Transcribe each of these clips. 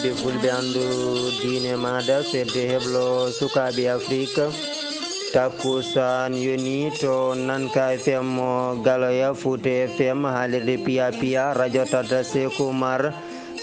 yimɓe fulɓe anndu diine maɗa fedde heblo sukaɓe Afrique takkusan yoni to Nanka FM Galoya Fouta FM haalirde Piya Piya radio Tata Sékou Oumar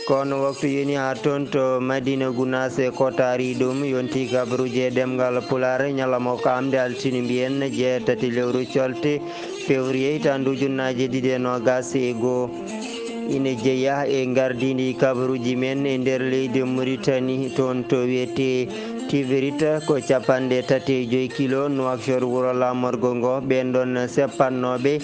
kono waktu yoni ha toon to Madina Gounass e kotari ɗum yonti kabaruji e ɗemgal Pulaar ñalawma ko amde altini mbiyen jeetati lewru colte février hitandu ujunnaje 2021 ine jeeya e gardidi kabaruji men e nder leydi Mauritanie toon to wiyete Tiverita ko 35 kilo Nouakchott wuro lamorgo ngo ɓen ɗon seppannoɓe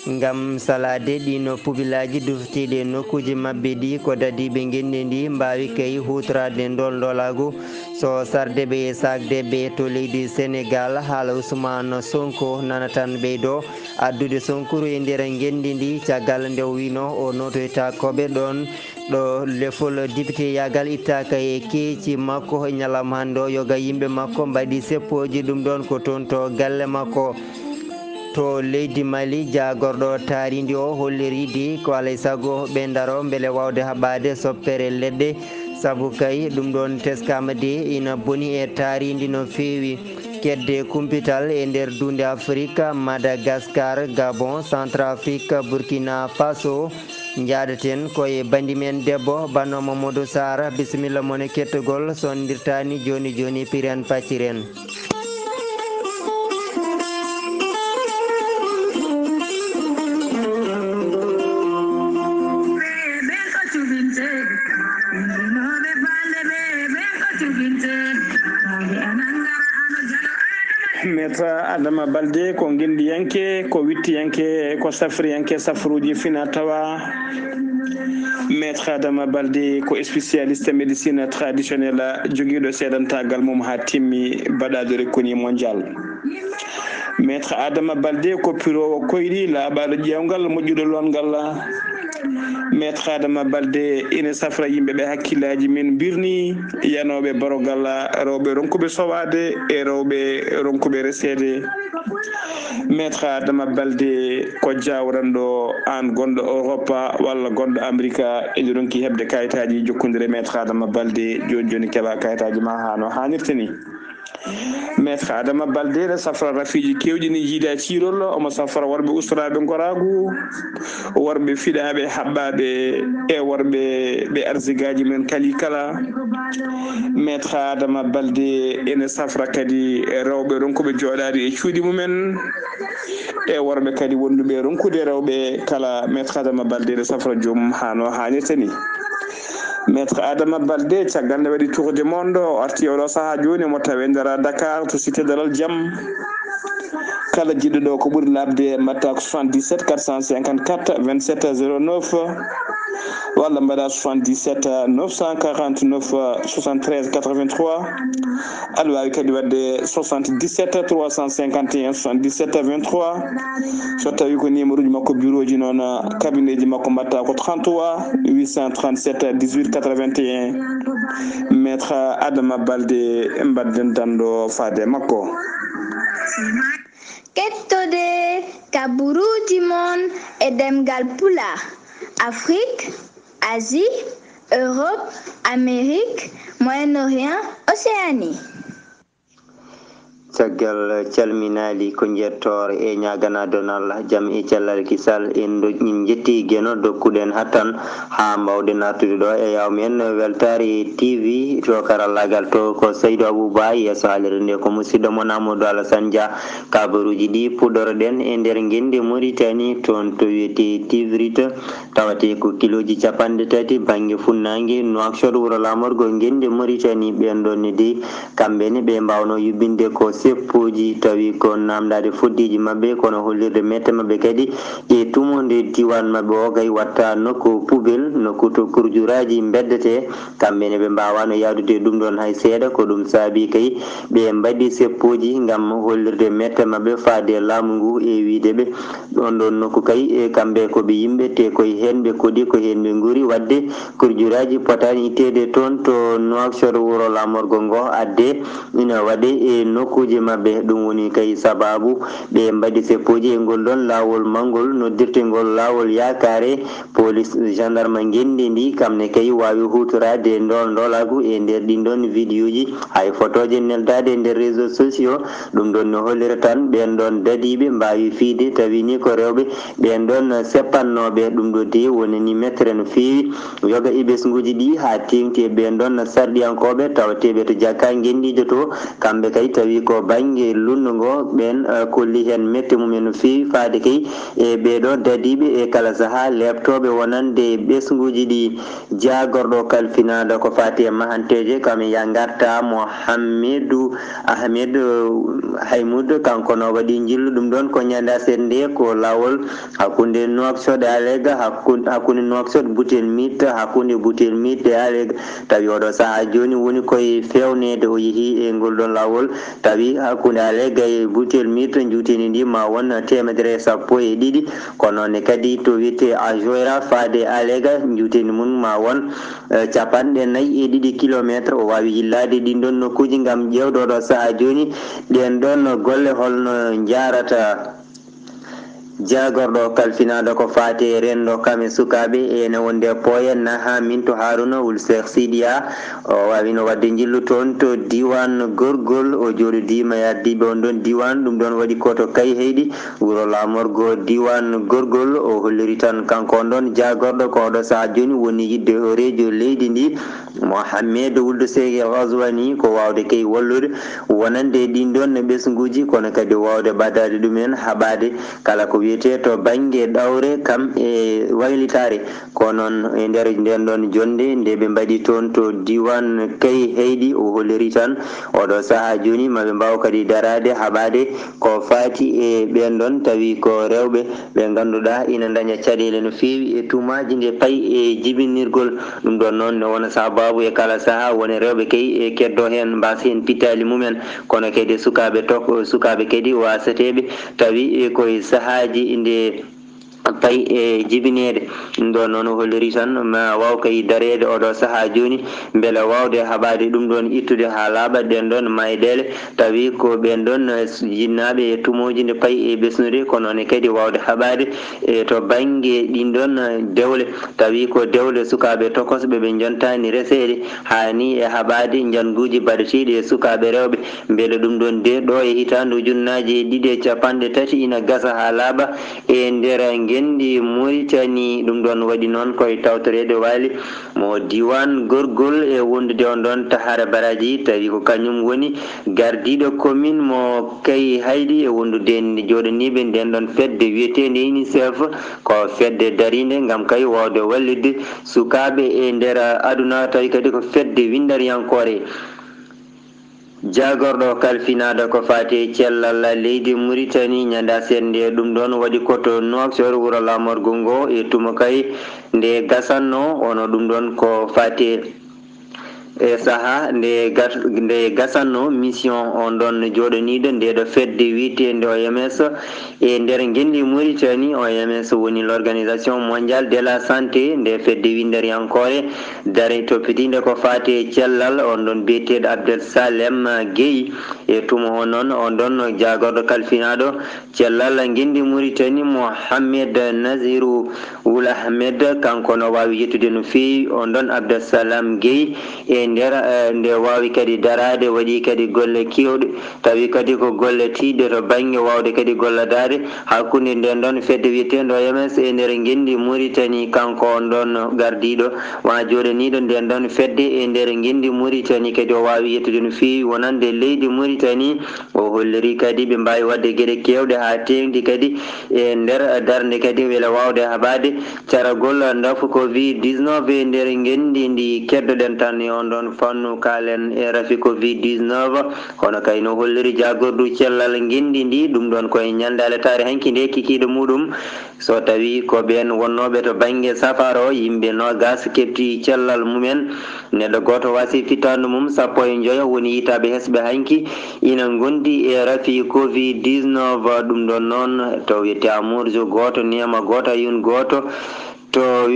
ngam salade ɗino pubilaji duftiɗe nokkuji mabɓe ɗi ko dadiɓe gendedi ndi mbawi kay hutorade ndol dolagu so sardeɓe e sakdeɓe to leydi Sénégal haala Ousmane Sonko nana tan ɓeydo addude Sonkuru e nder gendi ndi caggal nde wino o notoytakoɓe ɗon ɗo lefol député yagal ittaka e keeci makko ñalawma hande o yoga yimɓe makko mbaɗi seppoji ɗum ɗon ko toon to galle makko to leydi Mali jagorɗo taaridi o holliridi ko alay saago ɓe daro beele wawde haɓade soppere leɗɗe saabu kay ɗum ɗon teskama de ina boni e taaridi no feewi kedde kumpital e nder dunde Afrique Madagascar Gabon Centrafrique Burkina Faso jaadaten koye bandi men debbo Banno Mamadou Sarr bisimilla mon e kettogol sondirtani joni joni piren pacciren. Maître Adama Baldé ko guindiyanke ko wittiyanke ko safriyanke safruji fina tawa Maître Adama Baldé ko spécialiste médecine traditionnelle joguiɗo seedantagal mum ha timmi baɗade reconi mondial. Maître Adama Baldé ko pirowo koyɗi laaɓaɗo ƴewgal moƴƴuɗo longal. Maître Adama Baldé ina safra yimɓeɓe hakkillaji min birni yanoɓe barogal rewɓe ronkuɓe sowade e rewɓe ronkuɓe resede. Maître Adama Baldé ko jawranɗo an gonɗo Europe walla gonɗo Amérique eɗi ronki hebde kayitaji jokkodire Maître Adama Baldé joni joni keeɓa kayitaji ma ha no hannirta ni. Maître Adama Baldé ne safra rafiji kewɗi ni jiida cirol omo safra worɓe ustoraɓe goragu worɓe fiɗaɓe haɓɓaɓe e worɓe ɓe arsigaji men kali kala. Maître Adama Baldé ene safra kadi rewɓe ronkuɓe joɗade e cuuɗi mumen e worɓe kadi wonduɓe ronkude rewɓe kala. Maître Adama Baldé ne safra joomum ha no hannirta ni. Maître Adama Baldé caggal nde waɗi tour du monde o arti oɗo saaha joni mo tawe nder Dakar to cité Dalal Jaam kala jiɗɗo ɗo ko ɓuuri labde mbatta ko 77 454 27 09 walla mbaɗa 77 949 73 83 aɗa wawi kadi wadde 77 351 77 23 so tawi ko numéro uji makko bureau ji noon cabinet ji makko mbatta ko 33 837 18 81 Maître Adama Baldé mbadden danɗo faade makko. Kettode kaburuji mon e demgal Pulaar Afrique, Asie, Europe, Amérique, Moyen-Orient, Océanie. caggal calminali ko jettore e ñagana donal jaam e cellal kisal en jetti gueno dokkuɗen hattan ha mbawde nattude ɗo e yawmen weltare TV to karallagal to ko Seydou Abouba yesso haalirde nde ko musidɗo mon Amadou Alassane Dia kabaruji ɗi puɗɗoroɗen e nder guende Mauritanie toon to wiyete Tivrite tawate ko kiloji 30 banggue funnague Nouakchott wuro lamorgo guende Mauritanie ɓen ɗon de kamɓene ɓe mbawno yubbinde ko seppoji tawi ko namdade foddiji mabɓe kono hollirde mette mabɓe kadi e tumonde diwan mabɓe o kay watta nokku poubel nokku to kurjuraji beddete kamɓene ɓe mbawano yawdude ɗum ɗon hay seeɗa ko ɗum saabi kay ɓe mbaɗi seppoji gam hollirde mette mabɓe faade laamu ngu e wideɓe ɗon ɗon nokku kay e kamɓe koɓe yimɓe te koye hen ɓe koɗi ko hen ɓe guuri wadde kurjuraji potani ittede toon to Nouakchott wuro lamorgo ngo adde ina waɗe e nokkuji seppoji mabbe ɗum woni kay sababu ɓe mbaɗi seppoji e ngol ɗon lawol mangol noddirtengol lawol yakare police gendarme ngendi ndi kamne kay wawi hutorade ndolagu e nder ɗin ɗon vidéo ji hay photoje neldade nder réseaux sociaux ɗum ɗon no hollira tan ɓen ɗon dadiɓe mbawi fiide tawi ni ko rewɓe ɓen ɗon seppannoɓe ɗum ɗo de woni ni mettere no fewi yoga e ɓesguji ɗi ha tengti ɓen ɗon sarɗiyankoɓe tawateɓe to jakka gendijo to kamɓe kay tawi ko banggue lundugo ɓen kolli hen mette mumen no fewi faade kay e ɓeɗo dadiɓe e kala saaha lebtoɓe wonande ɓesguji ɗi jagorɗo kalfinada ko fati e mahanteje kam ya garta Mohamedou Ahmed Haymoud kanko no waɗi jillu ɗum ɗon ko ñande asende ko lawol hakkude Nouakchott e Alega hakkude Nouakchott Boutel Mit hakkude Boutel Mit e Alega tawi oɗo saaha joni woni koye fewnede o yeehi e ngol ɗon lawol tawi hakkude Alega e Boutel Mit jutini ndi ma won 112 kono ne kadi to wiyete a joyra faade Alega jutini mum ma won 42 kilométre o wawi yillade ɗin ɗon nokkuji gam ƴewdoɗo saaha joni ɗen ɗon golle holno jarata jagorɗo kalfinado ko fati rendo kame sukaɓe ene wonde poyen ha Minto Haruna wul Cheikh Sidia o wawino wadde jillu toon to diwan gorgol o jooɗodima yardiɓe on ɗon diwan ɗum ɗon waɗi koto kay heyɗi wuro lamorgo diwan gorgol o holliri tan kanko on ɗon jagorɗo ko oɗo saaha joni woni yidde horejo leydi ndi Mohamed wulde Seydi Ghazouani ko wawde kay wallude wonande ɗin ɗon ɓesguji kono kadi wawde ɓadade ɗumen haɓade kala ko wiyete to banggue ɗawre kam e waylitare ko noon e nder nden ɗon jonde nde ɓe mbaɗi toon to diwan kay heyɗi o holliri tan oɗo saaha joni maɓe mbaw kadi darade haɓade ko fati e ɓen ɗon tawi ko rewɓe ɓe ganduɗa ina daña caɗele no fewi e tumaji nde payi e jibinirgol ɗum ɗon noon ne wona sababu e kala saaha woni rewɓe kay e keddo hen mbasa hen pittali mumen kono kadi sukaɓe kadi wasateɓe tawi koye saahaji inde payi e jibinede ɗum ɗon noon holliri tan ma waw kay darede oɗo saaha joni beele wawde haɓade ɗum ɗon ittude ha laaɓa ɗen ɗon mayɗele tawi ko ɓen ɗon jinnaɓe e tumoji nde payi e ɓesnude ko noon kadi wawde haɓade e to banggue ɗin ɗon dewle tawi ko dewle sukaɓe tokosɓe ɓe jontani resede hani e haɓade janguji baɗeteɗi e sukaɓe rewɓe beele ɗum ɗon de ɗo e hitande ujunnaje 2.30 ina gasa ha laaɓa e nder gendi Mauritanie ɗum ɗon waɗi noon koye tawtorede waali mo diwan gorgol e wondude on ɗon Tahara Baraji tawi ko kañum woni gardiɗo commune mo kay haydi e wondude joɗaniɓe nden ɗon fedde wiyetede UNICEF ko fedde darinde gam kay wawde wallide sukaɓe e nder aduna tawi kadi ko fedde windariyankore jagorɗo kalfinado ko fati cellal leydi Mauritanie ñanda sende ɗum ɗon waɗi koto Nouakchott wuro lamorgo ngo e tuma kay nde gasanno ono ɗum ɗon ko fati e saaha nde gasanno mission on ɗon joɗaniɗo ndeɗo fedde wiitende OMS e nder gendi Mauritanie OMS woni l'organisation mondiale de la santé nde fedde windariyankore dare toppitinde ko fati cellal on ɗon biyeteɗo Abdel Salem Gueye e tuma o noon on ɗon jagorɗo kalfinaɗo cellal gendi Mauritanie Mohamed Nazirou Ould Ahmed kanko no wawi yettude no fewi on ɗon Abdel Salam Gueye e nde wawi kadi darade waɗi kadi golle kewɗe tawi kadi ko golle tiɗe to banggue wawde kadi golladade hakkude nden ɗon fedde wiyetede OMS e nder gendi Mauritanie kanko on ɗon gardiɗo wa joɗaniɗo nden ɗon fedde e nder gendi Mauritanie kadi o wawi yettude no fewi wonande leydi Mauritanie o holliri kadi ɓe mbawi wadde gueɗe kewɗe ha tengdi kadi e nder darde kadi weele wawde haɓade caragol dafu Covid-19 e nder gendi ndi keddoɗen tan on ɗon fannu kalen e rafi Covid-19 hono kayno holliri jagordu cellal gendi ndi ɗum ɗon koye ñande aletare hanki nde kikiɗo muɗum so tawi ko ɓen wonnoɓe to banggue safaro yimɓe nogas kepti cellal mumen neɗɗo goto wasi fittandu mum 15 woni yitaɓe hesɓe hanki ina gondi e rafi Covid-19 ɗum ɗon noon to wiyete Amourjo goto Niyama goto Ayun goto to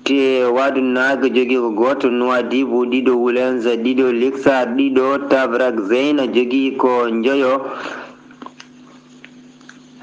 te wadu naga jogi ko goto Nouadhibou ɗiɗo Oulenza ɗiɗo Lixar ɗiɗo Tabrak Zeyna jogi ko Njoyo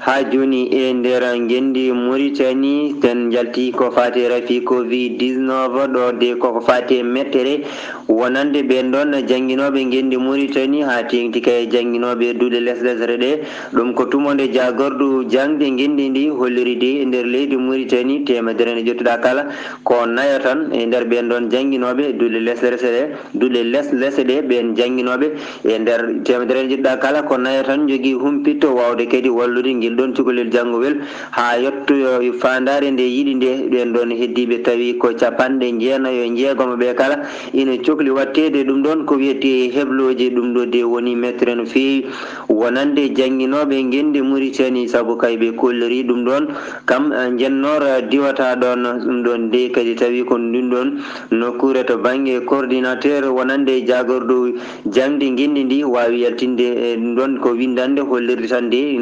ha joni e nder gendi Mauritanie ten jalti ko fati rafi covid-19 ɗo de koko fati mettere wonande ɓe ɗon jangguinoɓe gendi Mauritanie ha tengti kay jangguinoɓe duuɗe lesɗesre ɗe ɗum ko tumonde jagordu jangde gendi ndi holliri de e nder leydi Mauritanie temedere nde jottuɗa kala ko nayo tan e nder ɓen ɗon jangguinoɓe duuɗe lesɗe ɗe ɓen jangguinoɓe e nder temedere nde jottuɗa kala ko nayo tan jogui humpitto wawde kadi wallude ɗon cukalel jangguwel ha yettoyo fandare nde yiɗi nde ɓen ɗon heddiɓe tawi ko 90 ɓe kala ina cohli wattede ɗum ɗon ko wiyete hebloji ɗum ɗo de woni mettere no fewi wonande jangguinoɓe gendi Mauritanie saabu kayɓe kolliri ɗum ɗon kam jennor diwata ɗon ɗum ɗon de kadi tawi ko ɗum ɗon nokkure to banggue coordinateur wonande jagordu jangde gendi ndi wawi yaltinde e ɗum ɗon ko windande hollirde tan de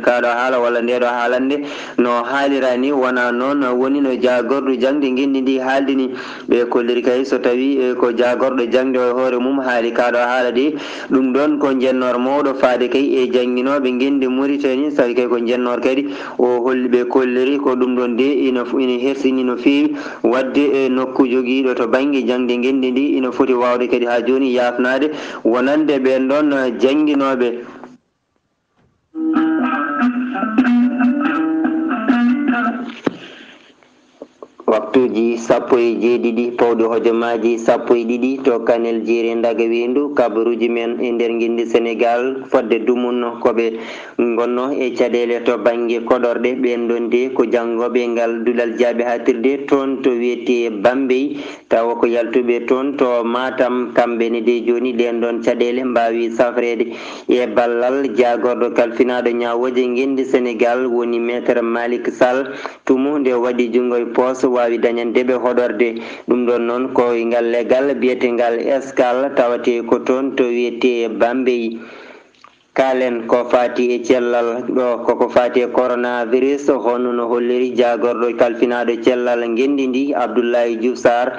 kaɗo haala walla ndeɗo haalande no haalira ni wona noon woni no jagorɗo jangde gendi ndi haaldini ɓe kolliri kay so tawi ko jagorɗo jangde o hoore mum haali kaɗo haala de ɗum ɗon ko jennor mawɗo faade kay e jangguinoɓe gendi Mauritanie tawi kay ko jennor kadi o holli ɓe kolliri ko ɗum ɗon de ina hersini no fewi wadde e nokku joguiɗo to banggue jangde gendi ndi ina foti wawde kadi ha joni yafnade wonande ɓen ɗon jangguinoɓe waktuji 17 pawɗi hojomaji 12 to Kanel Jeri Daga Wendu kabaruji men e nder guindi Sénégal fodde dumunno koɓe gonno e caɗele to banggue koɗorɗe ɓen ɗon de ko janggoɓe ngal duɗal jaaɓe hatirde toon to wiyete Bambey tawa ko yaltuɓe toon to Matam kamɓene de joni ɗen ɗon caɗele mbawi safrede e ballal jagorɗo kalfinaɗo ñawoje guindi Sénégal woni maître Malick Sall tumu nde waɗi jungo e poos wawi dañandeɓe hoɗorde ɗum ɗon noon ko ngal legal biyetengal Escale tawate ko toon to wiyete Bambey kalen ko fati e cellal ɗo koko fati e coronavirus hono no holliri jagorɗo kalfinaɗo cellal gendi ndi Abdoulaye Diouf Sarr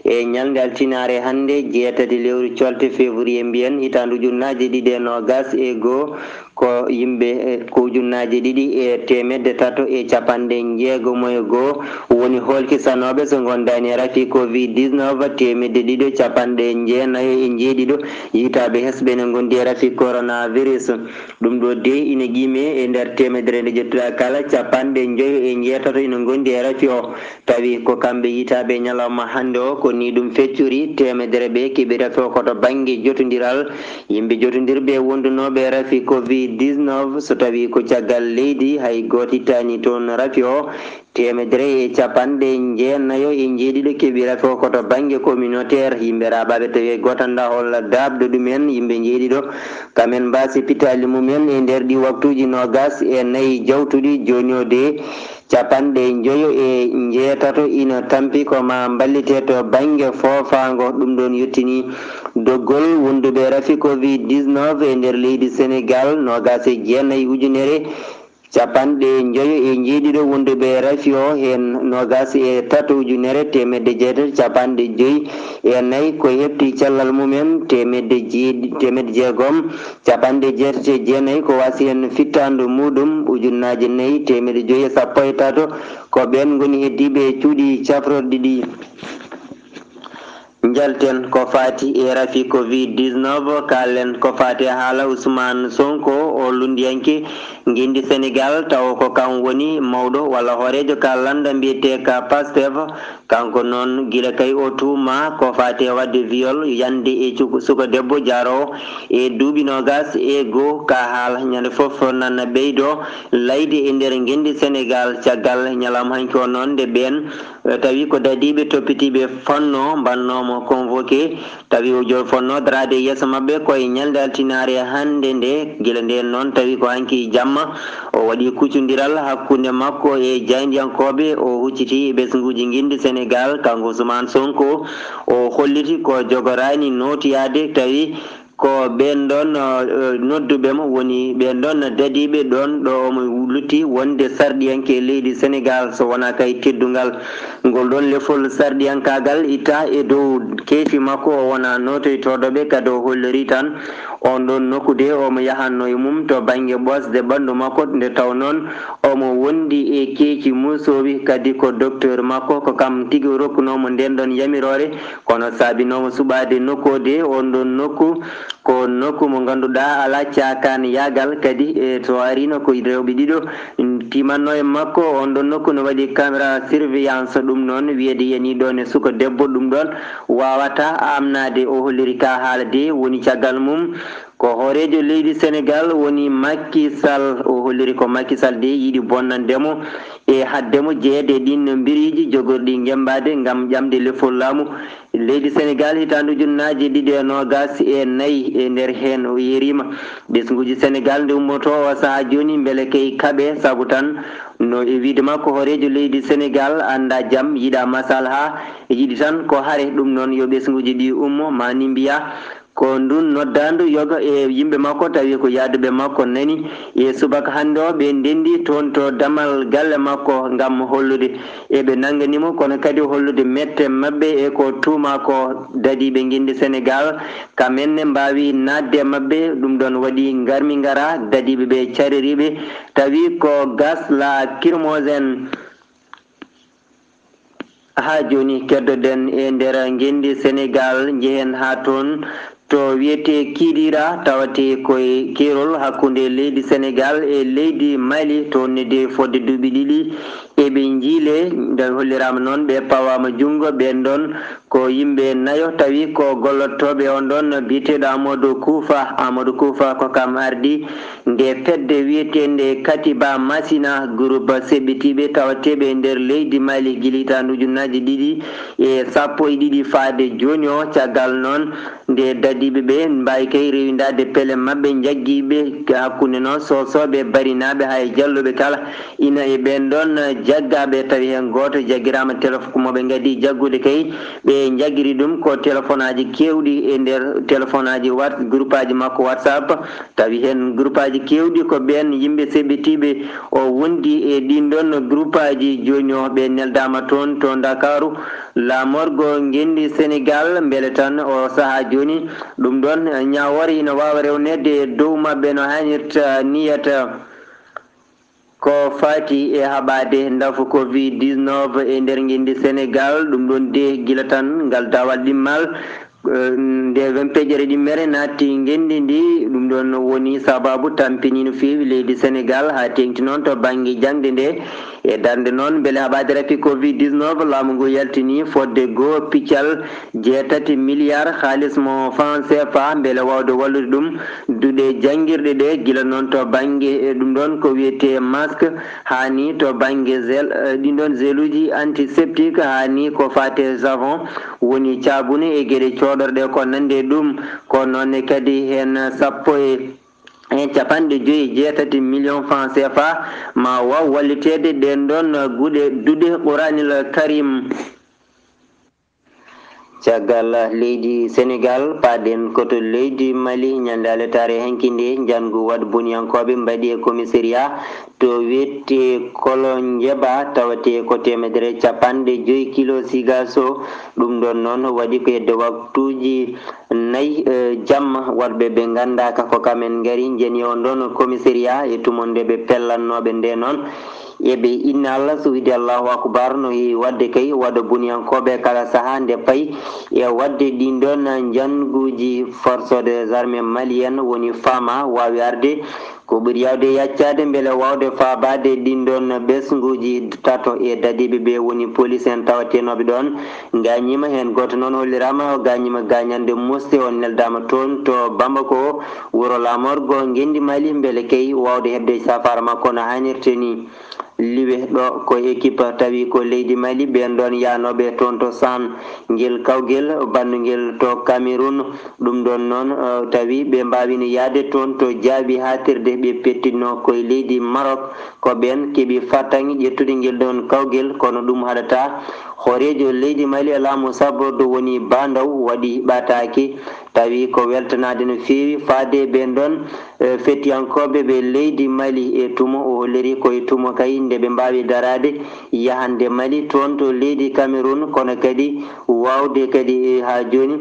e ñalde altinare hande 6 lewru colte février mbiyen hitandu ujunnaje 2021 ko yimɓe ko ujunnaje 2,361 woni holkisanoɓe so gondani e rafi covid-19 2,299 yitaɓe hesɓe ne gondi e rafi coronavirus ɗum ɗo de ina guime e nder temedere nde jettuɗa kala 5 ina gondi e rafi o tawi ko kamɓe yitaɓe ñalawma hande o ko ni ɗum feccuri temedere ɓe keeɓi rafi o koto banggue jotodiral yimɓe jotodirɓe wondunoɓe rafi covid-19 so tawi ko caggal leydi hay goto ittani toon rafi o 1,997 keeɓi rafi o koto banggue communautaire yimɓe raɓaɓe tawi gotanda holla dabde ɗumen yimɓe jeeɗiɗo kamen mbasi pitali mumen e nder ɗi waktuji 24 jawtuɗi joni o de 56 ina tampi koma ballite to banggue fofago ɗum ɗon yettini doggol wonduɓe rafi covid-19 e nder leydi Sénégal 29 ujunere 57 wonduɓe rafi o hen 23 ujunere 1954 ko hefti cellal mumen 669 ko wasi hen fittandu muɗum ujunnaje 4,513 ko ɓen goni heddiɓe cuuɗi cafrorɗi ɗi jalten ko fati e rafi covid-19 kalen ko fati haala Ousmane Sonko o lundiyanke guindi Sénégal taw ko kan woni mawɗo walla hoorejo ka landa mbiyete ka Pastef kanko noon gila kay o tuuma ko fati wadde viol yande e suka debbo jaro e duuɓi 21 ka haala ñande foof nana ɓeydo layde e nder guindi Sénégal caggal ñalam hanki o noon nde ɓen tawi ko dadiɓe toppitiɓe fonno bannomo convoqué tawi o joni fonno darade yeeso mabɓe koye ñalde altinare hande nde guila nden noon tawi ko hanki jamma o waɗi kuccodiral hakkude makko e jayndiyankoɓe o hucciti ɓesguji guindi Sénégal kanko Ousmane Sonko o holliti ko jogorani notiyade tawi ko ɓen ɗon nodduɓe mo woni ɓen ɗon dadiɓe ɗon ɗo omo lutti wonde sarɗiyanke leydi Sénégal so wona kay teddungal ngol ɗon lefol sarɗiyankagal itta e dow keefi makko o wona notoytoɗoɓe kadi o holliri tan on ɗon nokkude omo yahanno e mum to banggue ɓosde ɓandu makko nde taw noon omo wondi e keeci musowi kadi ko docteur makko ko kam tigui rokkunomo nden ɗon yamirore kono saabinomo suɓade nokkode on ɗon nokku ko nokku mo ganduɗa ala cakane yagal kadi e to arino ko rewɓe ɗiɗo timanno e makko on ɗon nokku no waɗi caméra surveillance ɗum noon wiyede yani ɗon e suka debbo ɗum ɗon wawata amnade o holliri ka haalade woni caggal mum ko hoorejo leydi Sénégal woni Macky Sall o holliri ko Macky Sall de yiiɗi bonnandemo e haddemo jeeyede ɗin biriji jogorɗi gembade gam ƴamde lefol laamu leydi Sénégal hitande ujunnaje 2024 e nder hen o yerima ɓesguji Sénégal nde ummoto o saaha joni beele kay kaaɓe saabu tan no e wiide makko hoorejo leydi Sénégal anda jaam yiiɗa masalaha yiiɗi tan ko haare ɗum noon yo ɓesguji ɗi ummo mani mbiya ko ndun noddandu yoga e yimɓe makko tawi ko yaaduɓe makko nani e subaka hande o ɓe ndendi toon to damal galle makko gam hollude eɓe nanganimo kono kadi hollude mette mabɓe e ko tuuma ko dadiɓe guindi Sénégal kamenne mbawi nadde mabɓe ɗum ɗon waɗi garmi gara dadiɓe ɓe caririɓe tawi ko gas lacrymogène ha joni keddoɗen e nder guindi Sénégal jehen ha toon to wiyete Kidira tawate koye kerol hakkude leydi Sénégal e leydi Mali to nede fodde duuɓi ɗiɗi eɓe jiile nde hollirama noon ɓe pawama junggo ɓen ɗon ko yimɓe nayo tawi ko gollottoɓe on ɗon biteɗo Amadou Koufa ko kam ardi nde fedde wiyetende Katiba Masina groupe seɓɓitiɓe tawateɓe nder leydi Mali guilitande ujunnaje ɗiɗi e 12 faade joni o caggal noon nde dadiɓe ɓe mbawi kay rewidade pelle mabɓe jagguiɓe hakkude noon sosoɓe barinaɓe hay jalluɓe kala ina e ɓen ɗon jaggaɓe tawi hen goto jagguirama téléphone moɓe gadi jaggude kay ɓe jaguiri ɗum ko téléphone aji kewɗi e nder téléphone aji groupe aji makko WhatsApp tawi hen groupe aji kewɗi ko ɓen yimɓe seɓɓetiɓe o wondi e ɗin ɗon groupe aji joni o ɓe neldama toon to Dakaru lamorgo guendi Sénégal beele tan o saaha joni ɗum ɗon ñawore ina wawa rewnede dow mabɓe no hannirta niyata ko fati e haɓade ndafu Covid-19 e nder guendi Sénégal ɗum ɗon de guila tan ngal dawal ɗimmal nde wempeƴere ɗimmere natti guendi ndi ɗum ɗon woni sababu tampini no fewi leydi Sénégal ha tengti noon to banggue jangde nde e darde noon beele haɓade rafi Covid-19 laamu ngu yaltini fodde goo piccal 6 milliards halis mo franc CFA beele wawde wallude ɗum duuɗe jangguirɗe ɗe guila noon to banggue ɗum ɗon ko wiyete masque hani to banggue gel ɗin ɗon geluji antiseptique hani ko fate savon woni cabune e gueɗe coɗorɗe ko nande ɗum ko nonne kadi hen sappo e capanɗe 5.6 millions franc CFA ma waw wallitede ɗen ɗon duuɗe Qouranil Karim caggal leydi Sénégal paɗen koto leydi Mali ñande aletare henkinde jangu waɗ boniyankoɓe mbaɗi e commissariat to wiyete Kolonjeba tawate ko 150 kilo sigaso ɗum ɗon noon waɗi ko hedde waktuji 4 jamma waɗɓe ɓe gandaka ko kamen gari jeni on ɗon commissariat e tumondeɓe pellannoɓe nde noon eɓe inna Allah so wiide Allahu akbar no heewi wadde kay waɗa boniyankoɓe kala saaha nde payi e wadde ɗin ɗon janguji force des armées malienne woni fama wawi arde ko ɓuri yawde yaccade beele wawde faabade ɗin ɗon ɓesguji tato e dadiɓe ɓe woni police en tawatenoɓe ɗon gañima hen goto noon hollirama o gañima gañande muste on neldama toon to Bamako wuuro lamorgo guendi Mali beele kay wawde hebde safara makko no hannirte ni liwe ɗo ko équipe tawi ko leydi Mali ɓen ɗon yanoɓe toon to San guel kawguel bandugel to Cameroun ɗum ɗon noon tawi ɓe mbawino yaade toon to jaabi hatirde ɓe pettinno koye leydi Maroc ko ɓen keeɓi fattangui ƴettude guel ɗon kawguel kono ɗum haɗata horejo leydi Mali laamu sabordo woni bandaw waɗi ɓataki tawi ko weltanade no feewi faade ɓen ɗon fettiyankoɓe ɓe leydi Mali e tumo o holliri koye tumo kay nde ɓe mbawi darade yahande Mali toon to leydi Cameroun kono kadi wawde kadi ha joni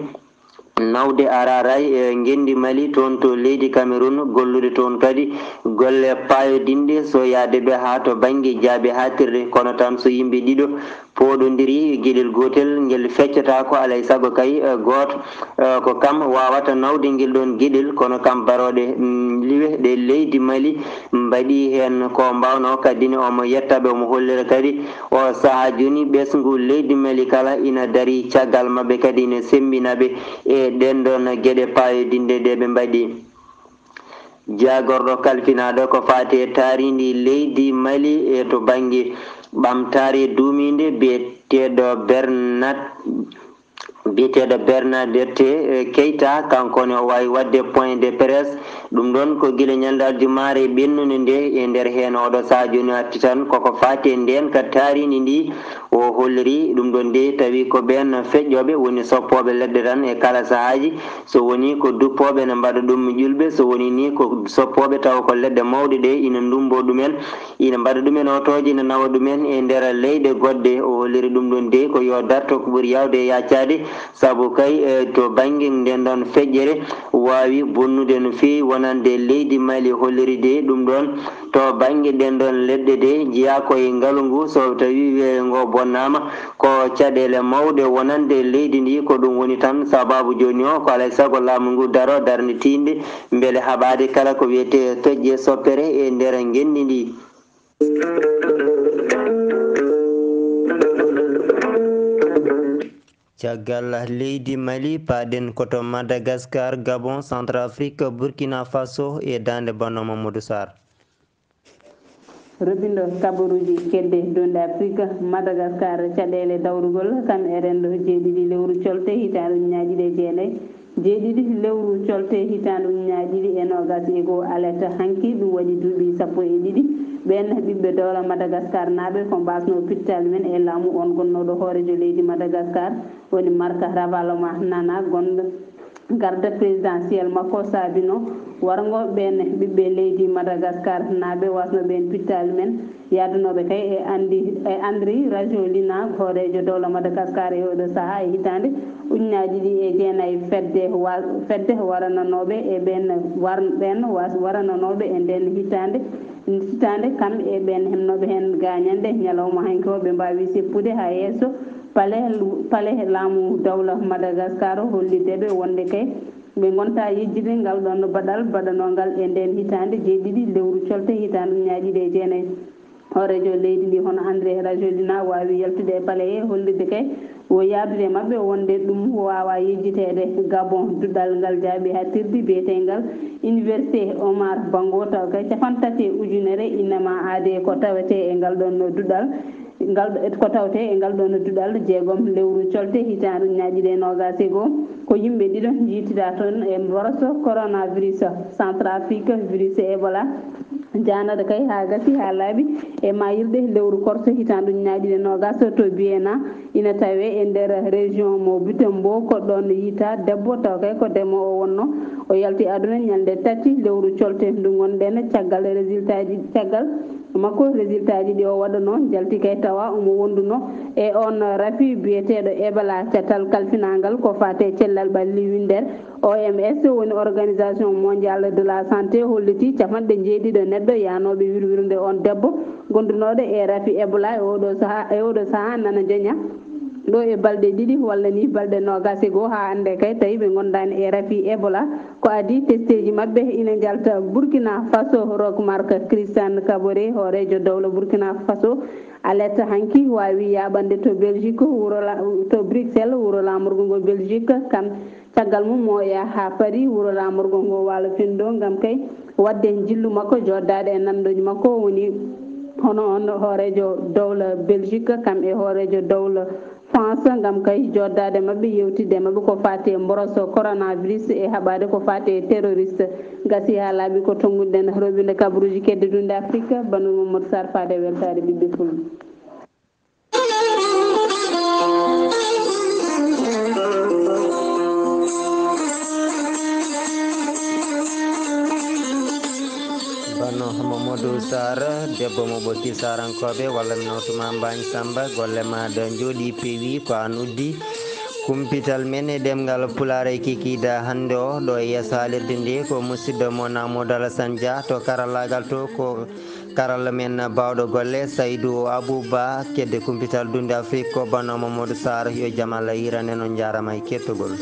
nawde araray e gendi Mali toon to leydi Cameroun gollude toon kadi golle payodinde so yaade ɓe ha to banggue jaabe hatirde kono tan so yimɓe ɗiɗo poɗodiri gueɗel gotel ngel feccata ko alay saago kay goto ko kam wawata nawde guel ɗon gueɗel kono kam baroɗe liwe ɗe leydi Mali mbaɗi hen ko mbawno kadine omo yettaɓe omo hollira kadi o saaha joni ɓesgu leydi Mali kala ina daari caggal mabɓe kadi ne sembinaɓe e ɗen ɗon gueɗe payodinde ɗe ɓe mbaɗi jagorɗo kalfinaɗo ko fati e taaridi leydi Mali e to banggue ɓamtare duumide biyeteɗo Bernadette Keita kankone o wawi wadde point de presse ɗum ɗon ko guila ñalde aljumare ɓennude nde e nder hen oɗo saha joni arti tan koko fati e nden ka tarini ndi o holliri ɗum ɗon nde tawi ko ɓen feƴƴoɓe woni soppoɓe leɗɗe tan e kala sahaji so woni ko duppoɓe ne mbaɗa ɗum ƴulɓe so woni ni ko soppoɓe taw ko leɗɗe mawɗe ɗe ina ndumbo ɗumen ina mbaɗa ɗumen otoje ina nawa ɗumen e nder leyɗe goɗɗe o holliri ɗum ɗon nde ko yo darto ko ɓuuri yawde e yaccade saabu kay to banggue nden ɗon feƴƴere wawi bonnude no fewi wonande leydi Mali holliri de ɗum ɗon to banggue ɗen ɗon leɗɗe de jeeya koye ngaalu ngu so tawi wiye ngo bonnama ko caɗele mawɗe wonande leydi ndi ko ɗum woni tan sababu joni o ko alay saago laamu ngu daro darde tinde beele haɓade kala ko wiyete toƴƴe soppere e nder gendi ndi caggal leydi Mali paɗen koto Madagascar, Gabon, Centrafrique, Burkina Faso e dande Banno Mamadou Sarr. robindo kabaruji kedde donde Afrique Madagascar caɗele dawrugol kam e rendo jeeɗiɗi lewru colte hitande ujunaje ɗiɗi e jeenayyi jeeɗiɗi lewru colte hitande ujunaje ɗiɗi e nogas e goho alerte hanki ɗum waɗi duuɓi 12 ɓen ɓiɓɓe dowla Madagascar naaɓe ko mbasno pittali men e laamu on gonnoɗo hoorejo leydi Madagascar woni Marc Ravaloman Nana gonɗo garde présidentiel makko saabino wargo ɓen ɓiɓɓe leydi Madagascar naaɓe wasno ɓen pittali men yadunoɓe kay e Andry Rajoelina hoorejo dowla Madagascar e oɗo saaha e hitande ujunaje ɗiɗi e jeenayyi fedde warananoɓe e ɓen warananoɓe e nden hitande kam e ɓen hemnoɓe hen gañande ñalawma hanki o ɓe mbawi seppude ha yesso paale laamu dawla Madagascar hollideɓe wonde kay ɓe gonta yejjide ngal ɗon baɗal baɗanogal e nden hitande jeeɗiɗi lewru colte hitande ujunaje ɗiɗi e jeenayyi hoorejo leydi ndi hono André Rajoelina wawi yaltude e paale he hollide kay o yaadude mabɓe wonde ɗum wawa yejjitede Gabon duɗɗal ngal jaaɓi ha tirdi biyetegal université Omar Bango taw kay 30 ujunere innama aade ko tawete e ngal ɗon duɗɗal ko tawte e ngal ɗon duɗɗal jeegom lewru colte hitande ujunaje ɗiɗi e nogas e goho ko yimɓe ɗiɗo jiitida toon e mborso coronavirus Centrafrique virus Ebola janata kay ha gasi ha laaɓi e mayirɗe lewru korso hitande ujunaje ɗiɗi e nogas to Biéna ina tawe e nder région mo Butembo ko ɗon yiita debbo taw kay ko demo o wonno o yalti aduna ñande tati lewru colte ndu gonɗen caggal makko résultat ji ɗi o waɗano jalti kay tawa omo wonduno e on rafi biyeteɗo Ebola caatal kalfinangal ko fate cellal ɓalli winder OMS woni organisation mondiale de la santé holliti capanɗe jeeɗiɗo neɗɗo yanoɓe wirwirde on debbo gondunoɗo e rafi Ebola e oɗo saaha nana joña ɗo e balɗe ɗiɗi walla ni balɗe nogas e goho ha hande kay tawi ɓe gondani e rafi Ebola ko adi testeji mabɓe ina jalta Burkina Faso Roch Marc Christian Kaboré hoorejo dowla Burkina Faso alerte hanki wawi yaɓande to Belgique to Bruxelles wuuro lamorgo ngo Belgique kam caggal mum mo ya ha Paris wuuro lamorgo ngo walo findo gam kay wadde jillu makko joddade e nandoji makko woni hono on hoorejo dowla Belgique kam e hoorejo dowla France gam kay joddade mabɓe yewtidde mabɓe ko fati mboroso coronavirus e haɓade ko fati terroriste gasi ha laaɓi ko tonguɗen robinde kabaruji kedde dunde Afrique Banou Mamadou Sarr fade weltade ɓiɓɓe fulɓe Mamadou Sar debbo mo ɓokki sarankoɓe walla mi nawtuma Mbagne Samba golle maɗa jooɗi peewi ko an uddi kumpital men e ɗemgal pulare kikida hande o ɗo e yeeso haalirde nde ko musidɗo mon Amadou Alassane Dia to karallagal to ko karalla men bawɗo golle Saydou Abouba kedde kumpital dunde Afrique ko banno Mamadou Sar yo jaam Allah hirane on jarama e kettogol